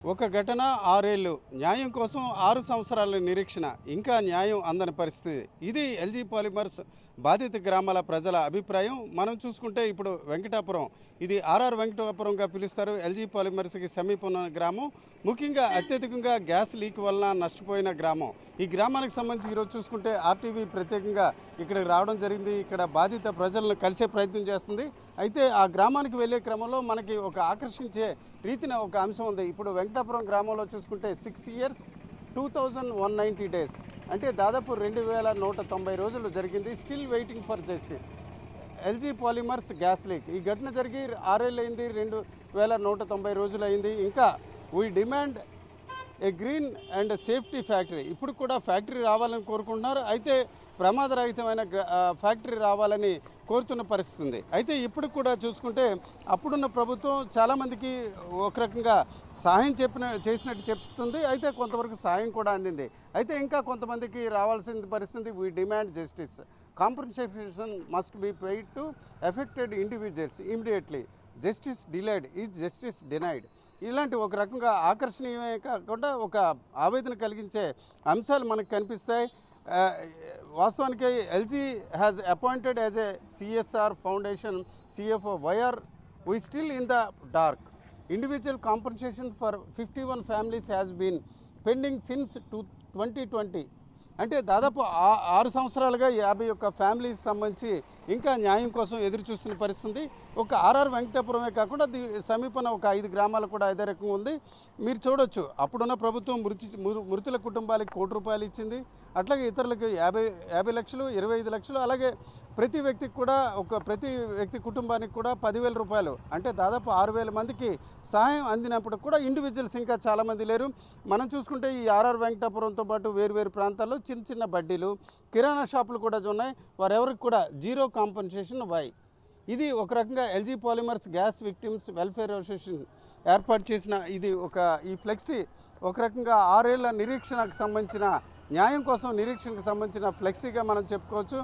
ఒక ఘటన 6 ఏళ్లు న్యాయం కోసం 6 సంవత్సరాల నిరీక్షణ ఇంకా న్యాయం అందని పరిస్థితి. ఇది ఎల్జీ పాలిమర్స్ బాధిత గ్రామాల ప్రజల అభిప్రాయం. మనం చూసుకుంటే ఇప్పుడు వెంకటాపురం, ఇది ఆర్ఆర్ వెంకటాపురంగా పిలుస్తారు. ఎల్జీ పాలిమర్స్కి సమీపంలో గ్రామం, ముఖ్యంగా అత్యధికంగా గ్యాస్ లీక్ వలన నష్టపోయిన గ్రామం. ఈ గ్రామానికి సంబంధించి ఈరోజు చూసుకుంటే ఆర్టీవీ ప్రత్యేకంగా ఇక్కడికి రావడం జరిగింది. ఇక్కడ బాధిత ప్రజలను కలిసే ప్రయత్నం చేస్తుంది. అయితే ఆ గ్రామానికి వెళ్ళే క్రమంలో మనకి ఒక ఆకర్షించే రీతిన ఒక అంశం ఉంది. ఇప్పుడు వెంకటాపురం గ్రామంలో చూసుకుంటే 6 years 2190 days, అంటే దాదాపు 2190 రోజులు జరిగింది. Still waiting for justice. LG polymers gas leak, ఈ ఘటన జరిగి 6 ఏళ్ళు అయింది, 2190 రోజులు అయింది. ఇంకా we demand A green and safety factory. ఇప్పుడు కూడా ఫ్యాక్టరీ రావాలని కోరుకుంటున్నారు. అయితే ప్రమాదరహితమైన ఫ్యాక్టరీ రావాలని కోరుతున్న పరిస్థితి ఉంది. అయితే ఇప్పుడు కూడా చూసుకుంటే అప్పుడున్న ప్రభుత్వం చాలామందికి ఒక రకంగా సహాయం చేసినట్టు చెప్తుంది. అయితే కొంతవరకు సహాయం కూడా అందింది. అయితే ఇంకా కొంతమందికి రావాల్సిన పరిస్థితి. We demand justice. Compensation must be paid to affected individuals immediately. Justice delayed is justice denied. ఇలాంటి ఒక రకంగా ఆకర్షణీయమే కాకుండా ఒక ఆవేదన కలిగించే అంశాలు మనకు కనిపిస్తాయి. వాస్తవానికి LG has appointed as a CSR foundation CFO. Why are we still in the dark? Individual compensation for 51 families has been pending since 2020. అంటే దాదాపు 6 సంవత్సరాలుగా 51 ఫ్యామిలీస్ సంబంధించి ఇంకా న్యాయం కోసం ఎదురు చూస్తున్న పరిస్థితి. ఒక ఆర్ఆర్ వెంకటాపురమే కాకుండా సమీపన ఒక 5 గ్రామాలు కూడా అదే రకంగా ఉంది. మీరు చూడొచ్చు, అప్పుడున్న ప్రభుత్వం మృతుల కుటుంబాలకు ₹1 ఇచ్చింది. అట్లాగే ఇతరులకు 50 లక్షలు, 25 లక్షలు, అలాగే ప్రతి వ్యక్తి కుటుంబానికి కూడా ₹10,000, అంటే దాదాపు 6,000 మందికి సహాయం అందినప్పుడు కూడా ఇండివిజువల్స్ ఇంకా చాలామంది లేరు. మనం చూసుకుంటే ఈ ఆర్ఆర్ వెంకటాపురంతో పాటు వేరు ప్రాంతాల్లో చిన్న చిన్న బడ్డీలు, కిరాణా షాపులు కూడా ఉన్నాయి. వారెవరికి కూడా జీరో కాంపెన్సేషన్. వై? ఇది ఒక రకంగా LG polymers gas victims welfare association ఏర్పాటు చేసిన ఈ ఫ్లెక్సీ ఒక రకంగా 6 ఏళ్ల నిరీక్షణకు సంబంధించిన న్యాయం కోసం నిరీక్షణకు సంబంధించిన ఫ్లెక్సీగా మనం చెప్పుకోవచ్చు.